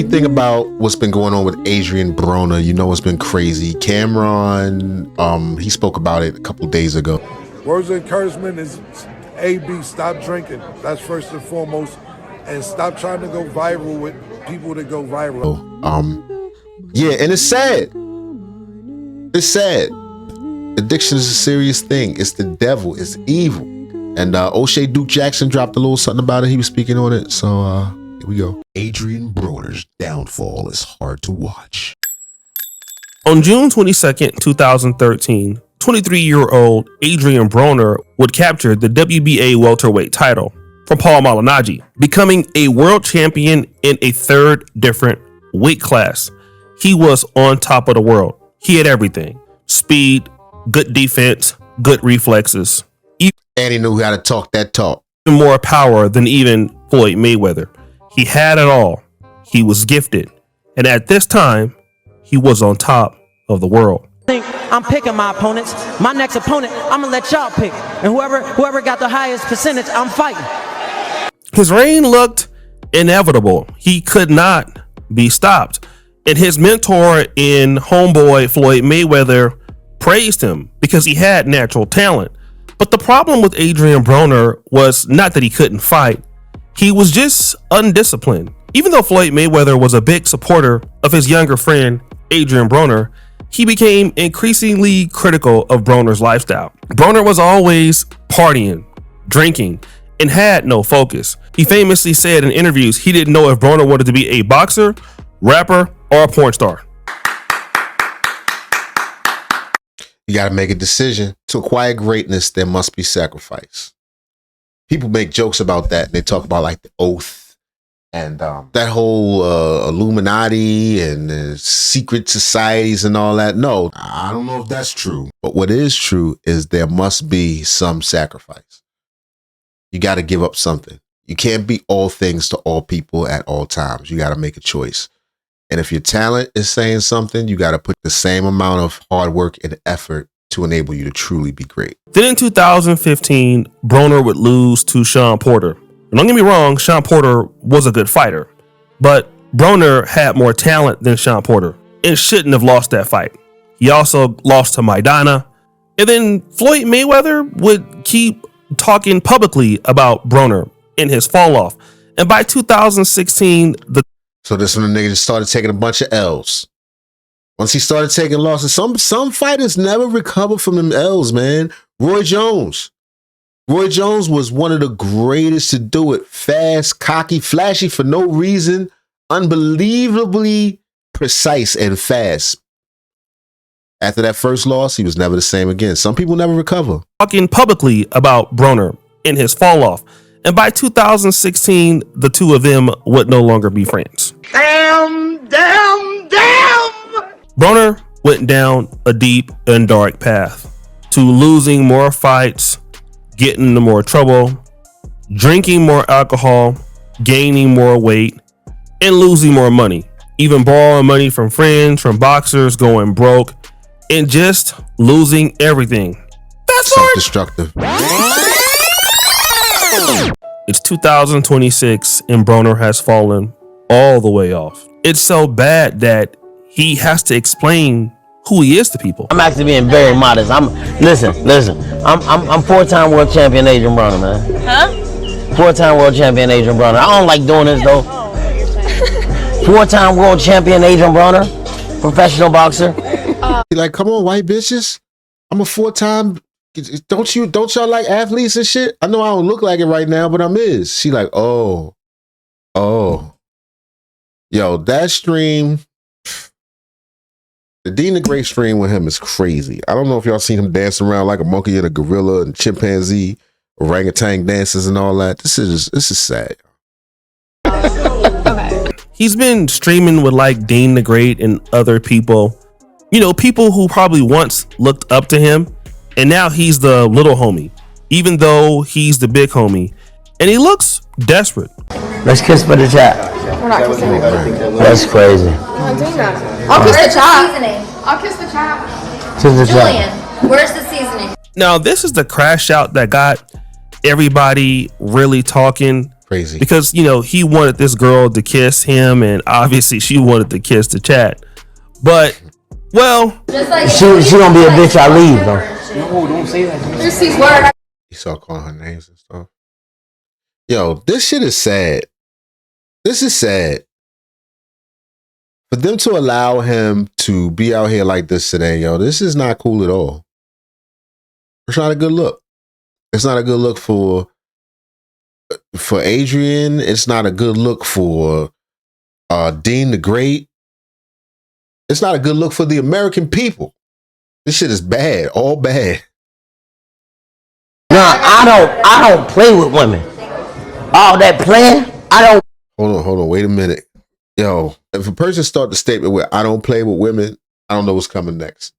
anything about what's been going on with Adrien Broner, you know it's been crazy. Cameron, he spoke about it a couple days ago. Words of encouragement is AB, stop drinking. That's first and foremost. And stop trying to go viral with people that go viral. Yeah, and it's sad. It's sad. Addiction is a serious thing. It's the devil. It's evil. And O'Shea Duke Jackson dropped a little something about it. He was speaking on it. So here we go. Adrien Broner's downfall is hard to watch. On June 22nd, 2013, 23-year-old Adrien Broner would capture the WBA welterweight title from Paul Malignaggi, becoming a world champion in a third different weight class. He was on top of the world. He had everything: speed, good defense, good reflexes. And he knew how to talk that talk. Even more power than even Floyd Mayweather. He had it all. He was gifted. And at this time, he was on top of the world. I'm picking my opponents. My next opponent, I'm gonna let y'all pick. And whoever got the highest percentage, I'm fighting. His reign looked inevitable. He could not be stopped. And his mentor in homeboy Floyd Mayweather praised him because he had natural talent. But the problem with Adrien Broner was not that he couldn't fight. He was just undisciplined. Even though Floyd Mayweather was a big supporter of his younger friend, Adrien Broner, he became increasingly critical of Broner's lifestyle. Broner was always partying, drinking, and had no focus. He famously said in interviews he didn't know if Broner wanted to be a boxer, rapper, or a porn star. You got to make a decision. To acquire greatness, there must be sacrifice. People make jokes about that. And they talk about like the oath and that whole Illuminati and secret societies and all that. No, I don't know if that's true. But what is true is there must be some sacrifice. You got to give up something. You can't be all things to all people at all times. You got to make a choice. And if your talent is saying something, you got to put the same amount of hard work and effort to enable you to truly be great. Then in 2015, Broner would lose to Shawn Porter. And don't get me wrong, Shawn Porter was a good fighter, but Broner had more talent than Shawn Porter and shouldn't have lost that fight. He also lost to Maidana. And then Floyd Mayweather would keep talking publicly about Broner in his Falloff. And by 2016, So this when the nigga just started taking a bunch of L's. Once he started taking losses, some fighters never recover from them L's, man. Roy Jones. Roy Jones was one of the greatest to do it. Fast, cocky, flashy for no reason. Unbelievably precise and fast. After that first loss, he was never the same again. Some people never recover. Talking publicly about Broner in his Falloff. And by 2016, the two of them would no longer be friends. Damn! Broner went down a deep and dark path to losing more fights, getting into more trouble, drinking more alcohol, gaining more weight, and losing more money. Even borrowing money from friends, from boxers, going broke, and just losing everything. That's self-destructive. It's 2026 and Broner has fallen all the way off. It's so bad that he has to explain who he is to people. I'm actually being very modest. Listen. I'm four-time world champion Adrien Broner, man. Huh? Four-time world champion Adrien Broner. I don't like doing this though. Four-time world champion Adrien Broner, professional boxer. Like, come on, white bitches. I'm a four-time. Don't y'all like athletes and shit? I know I don't look like it right now, but I'm is. She like, oh. Yo, that stream, the Dean the Great stream with him is crazy. I don't know if y'all seen him dancing around like a monkey and a gorilla and chimpanzee, orangutan dances and all that. This is sad. Okay. He's been streaming with like Dean the Great and other people. You know, people who probably once looked up to him. And now he's the little homie, even though he's the big homie. And he looks desperate. Let's kiss for the chat. We're not kissing it. That's crazy. I'm not doing that. I'll kiss the chat. I'll kiss the chat. Kiss the chat. Julian, where's the seasoning? Now, this is the crash out that got everybody really talking. Crazy. Because, you know, he wanted this girl to kiss him, and obviously she wanted to kiss the chat. But, well, she gonna be a bitch. I leave though. No, don't say that. There's these words. He started calling her names and stuff. Yo, this shit is sad. This is sad. For them to allow him to be out here like this today, yo, this is not cool at all. It's not a good look. It's not a good look for Adrien. It's not a good look for Dean the Great. It's not a good look for the American people. This shit is bad, all bad. Nah, I don't play with women. All that playing, I don't. Hold on, wait a minute. Yo, if a person start the statement with "I don't play with women," I don't know what's coming next.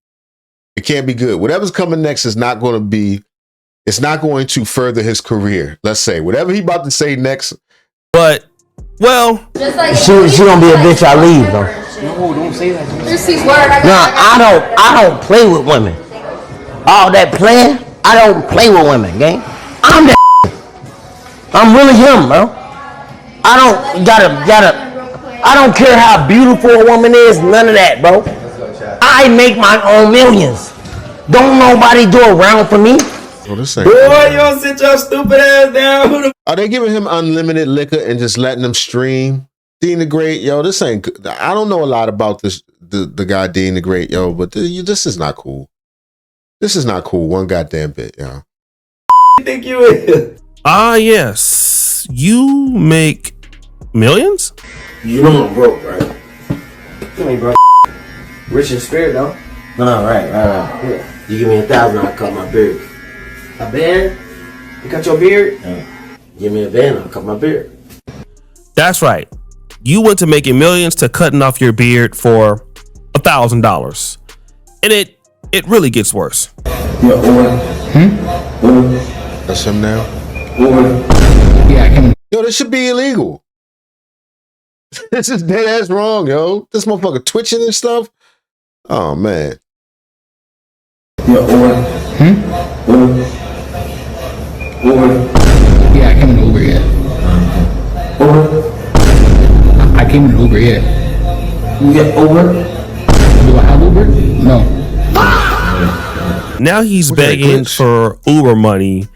It can't be good. Whatever's coming next is not going to be. It's not going to further his career. Let's say whatever he about to say next. but, well, She gonna be a bitch. I leave though. No, don't say that. There's these words. Nah, I don't play with women. All that playing, I don't play with women, gang. I'm that. I'm really him, bro. I don't gotta. I don't care how beautiful a woman is, none of that, bro. I make my own millions. Don't nobody do a round for me. Oh, this ain't Boy, you don't sit your stupid ass down. Who the Are they giving him unlimited liquor and just letting him stream? Dean the Great, yo, this ain't good. I don't know a lot about this, the guy Dean the Great, yo, but this is not cool. This is not cool one goddamn bit, yo. think you is? yes, you make millions? You know I'm broke, right? You ain't broke. Rich in spirit, though. No, right. Yeah. You give me 1,000, I'll cut my beard. A band? You cut your beard? Give me a band, I'll cut my beard. That's right. You went to making millions to cutting off your beard for $1,000. And it really gets worse. Yeah, or. That's him now? Yeah, I can. Yo, this should be illegal. This is dead ass wrong, yo. This motherfucker twitching and stuff. Oh, man. Yeah, or. Yeah, I came in Uber, yeah. I came in Uber, yeah. You get over? Do I have Uber? No. Now he's What's that, begging glitch? for Uber money,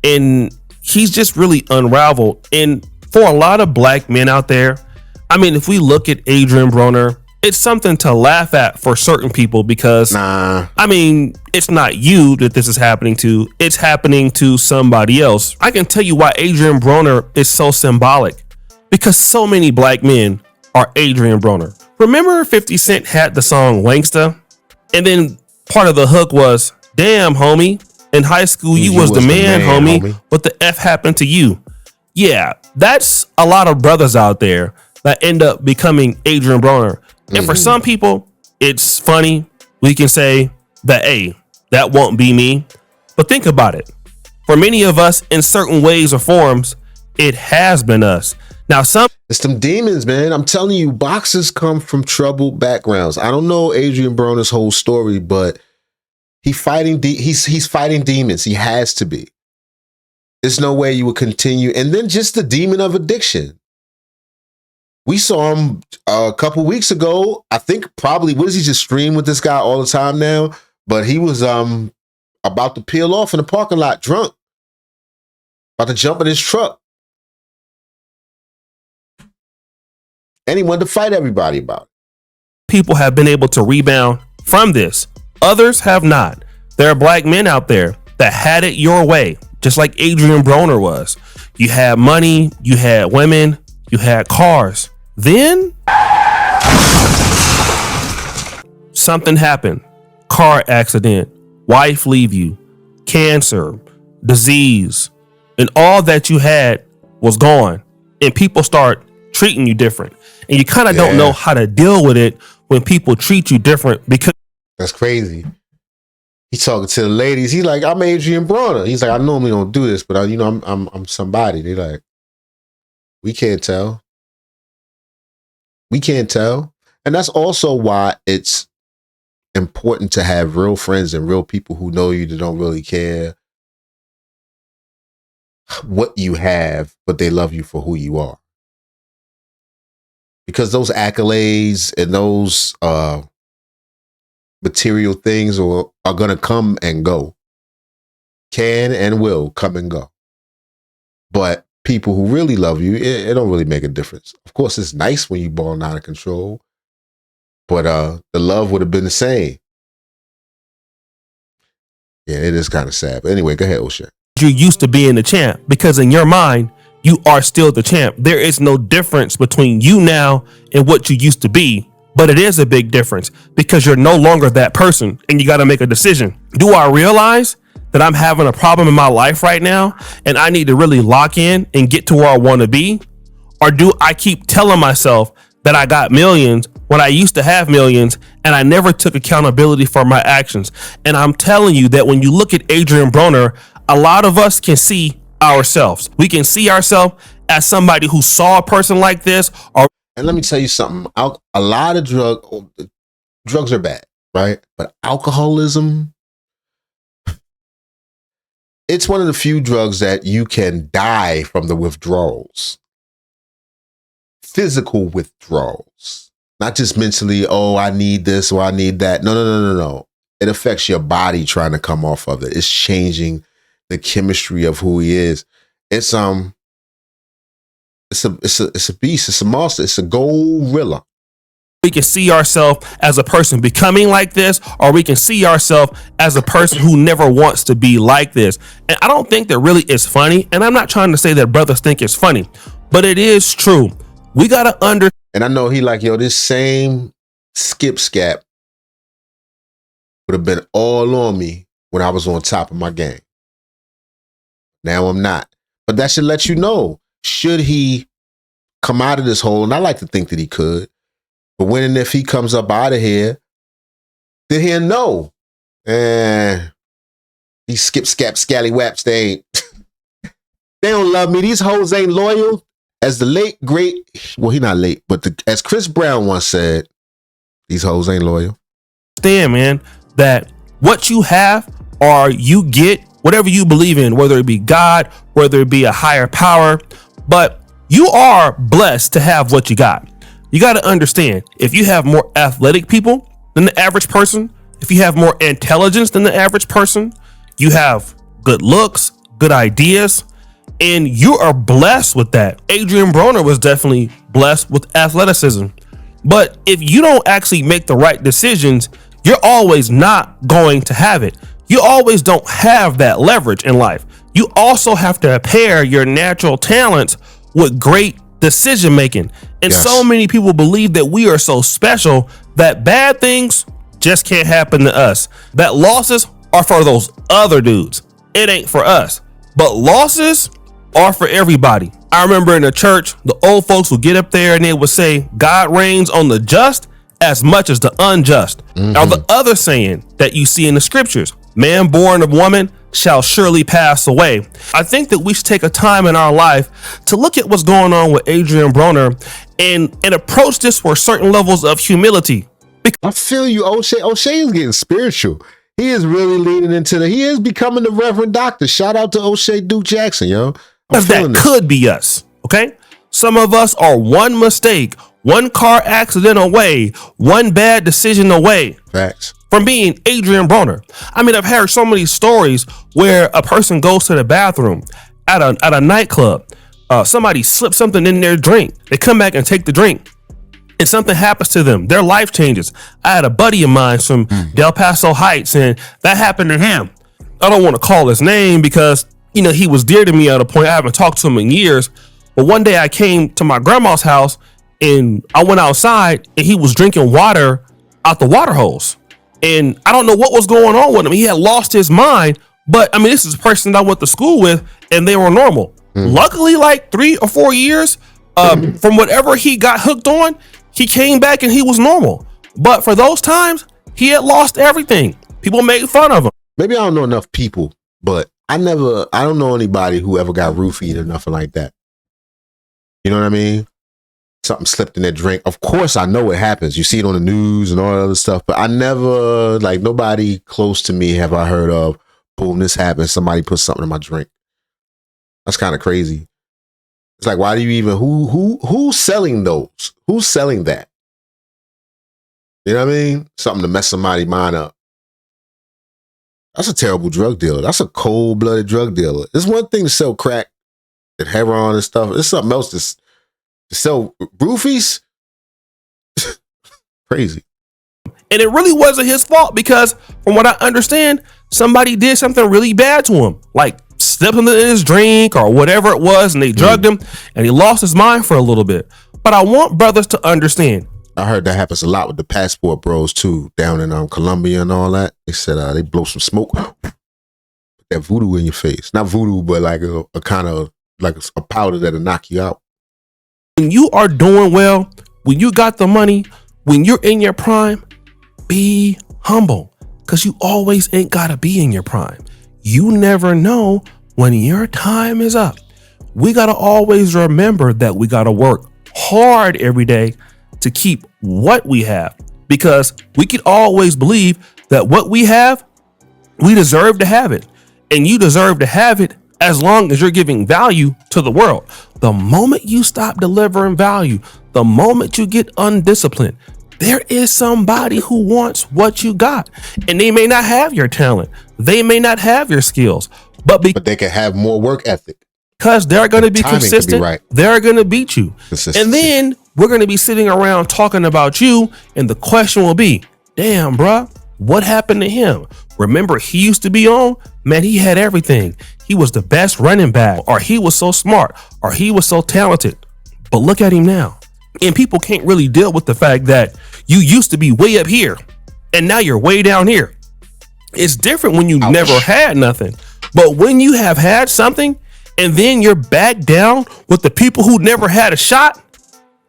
and he's just really unraveled. And for a lot of black men out there, I mean, if we look at Adrien Broner, it's something to laugh at for certain people because, Nah. I mean, it's not you that this is happening to. It's happening to somebody else. I can tell you why Adrien Broner is so symbolic. Because so many black men are Adrien Broner. Remember 50 Cent had the song Wanksta? And then part of the hook was, damn, homie, in high school you was the man, homie. What the F happened to you? Yeah, that's a lot of brothers out there that end up becoming Adrien Broner. And for some people, it's funny. We can say that, hey, that won't be me. But think about it. For many of us, in certain ways or forms, it has been us. Now, It's them demons, man. I'm telling you, boxers come from troubled backgrounds. I don't know Adrien Broner's whole story, but he's fighting demons. He has to be. There's no way you would continue. And then just the demon of addiction. We saw him a couple weeks ago. I think probably, what does he just stream with this guy all the time now? But he was about to peel off in the parking lot drunk. About to jump in his truck. And he wanted to fight everybody about it. people have been able to rebound from this. Others have not. There are black men out there that had it your way, just like Adrien Broner was. You had money, you had women, you had cars. Then something happened. Car accident, wife leave you, cancer, disease, and all that you had was gone. And people start treating you different. And you kind of don't know how to deal with it when people treat you different, because that's crazy. He's talking to the ladies. He's like, I'm Adrien Broner. He's like, I normally don't do this, but I'm somebody. They like, we can't tell. We can't tell. And that's also why it's important to have real friends and real people who know you that don't really care what you have, but they love you for who you are. Because those accolades and those material things are going to come and go. Can and will come and go. But people who really love you, it don't really make a difference. Of course, it's nice when you balling out of control, but the love would have been the same. Yeah, it is kind of sad. But anyway, go ahead, O'Shea. You used to being the champ, because in your mind, you are still the champ. There is no difference between you now and what you used to be, but it is a big difference because you're no longer that person and you got to make a decision. Do I realize that I'm having a problem in my life right now and I need to really lock in and get to where I want to be? Or do I keep telling myself that I got millions when I used to have millions and I never took accountability for my actions? And I'm telling you that when you look at Adrien Broner, a lot of us can see ourselves. We can see ourselves as somebody who saw a person like this. And let me tell you something. A lot of drugs are bad, right? But alcoholism, it's one of the few drugs that you can die from the withdrawals. Physical withdrawals. Not just mentally, oh, I need this or I need that. No. It affects your body trying to come off of it. It's changing the chemistry of who he is. It's a beast. It's a monster. It's a gorilla. We can see ourselves as a person becoming like this, or we can see ourselves as a person who never wants to be like this. And I don't think that really is funny. And I'm not trying to say that brothers think it's funny, but it is true. We got to And I know he like, yo, this same skip scap would have been all on me when I was on top of my game. Now I'm not. But that should let you know, should he come out of this hole, and I like to think that he could, but when and if he comes up out of here, then he'll know. These skip, scap, scallywaps, they don't love me. These hoes ain't loyal. As the late, great, well, he not late, but as Chris Brown once said, these hoes ain't loyal. Understand, man, that what you have or you get, whatever you believe in, whether it be God, whether it be a higher power, but you are blessed to have what you got. You got to understand, if you have more athletic people than the average person, if you have more intelligence than the average person, you have good looks, good ideas, and you are blessed with that. Adrien Broner was definitely blessed with athleticism. But if you don't actually make the right decisions, you're always not going to have it. You always don't have that leverage in life. You also have to pair your natural talents with great decision making. And so many people believe that we are so special that bad things just can't happen to us. That losses are for those other dudes. It ain't for us. But losses are for everybody. I remember in the church, the old folks would get up there and they would say, God reigns on the just as much as the unjust. Now, the other saying that you see in the scriptures, man born of woman shall surely pass away. I think that we should take a time in our life to look at what's going on with Adrien Broner and approach this with certain levels of humility. I feel you, O'Shea. O'Shea is getting spiritual. He is really leaning into he is becoming the Reverend Doctor. Shout out to O'Shea Duke Jackson, yo. Because that could be us, okay? Some of us are one mistake, one car accident away, one bad decision away. Facts. From being Adrien Broner. I mean, I've heard so many stories where a person goes to the bathroom at a nightclub. Somebody slips something in their drink. They come back and take the drink, and something happens to them. Their life changes. I had a buddy of mine from Del Paso Heights, and that happened to him. I don't want to call his name because, you know, he was dear to me at a point. I haven't talked to him in years. But one day I came to my grandma's house, and I went outside, and he was drinking water out the water hose. And I don't know what was going on with him. He had lost his mind. But I mean, this is a person that I went to school with, and they were normal. Luckily, like 3 or 4 years from whatever he got hooked on, he came back and he was normal. But for those times, he had lost everything. People made fun of him. Maybe I don't know enough people, but I don't know anybody who ever got roofied or nothing like that. You know what I mean? Something slipped in their drink. Of course, I know it happens. You see it on the news and all that other stuff, but I never, like, nobody close to me have I heard of, boom, this happened. Somebody put something in my drink. That's kind of crazy. It's like, why do you even, who's selling those? Who's selling that? You know what I mean? Something to mess somebody's mind up. That's a terrible drug dealer. That's a cold-blooded drug dealer. It's one thing to sell crack and heroin and stuff. It's something else to sell roofies. Crazy. And it really wasn't his fault because from what I understand, somebody did something really bad to him. Like slipped him in his drink or whatever it was, and they drugged him and he lost his mind for a little bit. But I want brothers to understand. I heard that happens a lot with the passport bros too, down in Colombia and all that. They said they blow some smoke, put that voodoo in your face. Not voodoo, but like a kind of like a powder that'll knock you out. When you are doing well, when you got the money, when you're in your prime, be humble, because you always ain't gotta be in your prime. You never know when your time is up. We gotta always remember that we gotta work hard every day to keep what we have, because we can always believe that what we have, we deserve to have it, and you deserve to have it as long as you're giving value to the world. The moment you stop delivering value, the moment you get undisciplined, there is somebody who wants what you got, and they may not have your talent, they may not have your skills, but they can have more work ethic. Because they're going to be consistent, right. They're going to beat you. And then we're going to be sitting around talking about you, and the question will be, damn, bruh, what happened to him? Remember, he used to be on? Man, he had everything. He was the best running back, or he was so smart, or he was so talented. But look at him now. And people can't really deal with the fact that you used to be way up here, and now you're way down here. It's different when you never had nothing. But when you have had something, and then you're back down with the people who never had a shot,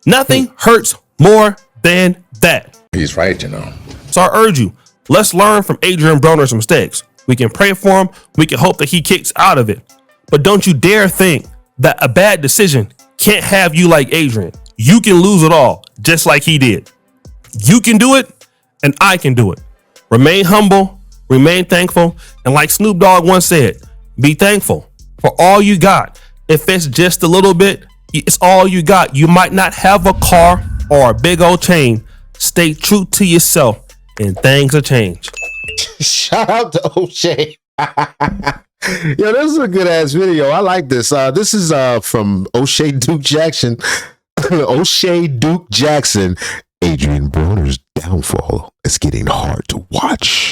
nothing hurts more than that. He's right, you know. So I urge you, let's learn from Adrien Broner's mistakes. We can pray for him. We can hope that he kicks out of it. But don't you dare think that a bad decision can't have you like Adrien. You can lose it all, just like he did. You can do it, and I can do it. Remain humble, remain thankful, and like Snoop Dogg once said, be thankful for all you got. If it's just a little bit, it's all you got. You might not have a car or a big old chain. Stay true to yourself, and things will change. Shout out to O'Shea. Yo, this is a good ass video. I like this. This is from O'Shea Duke Jackson. O'Shea Duke Jackson. Adrien Broner's downfall is getting hard to watch.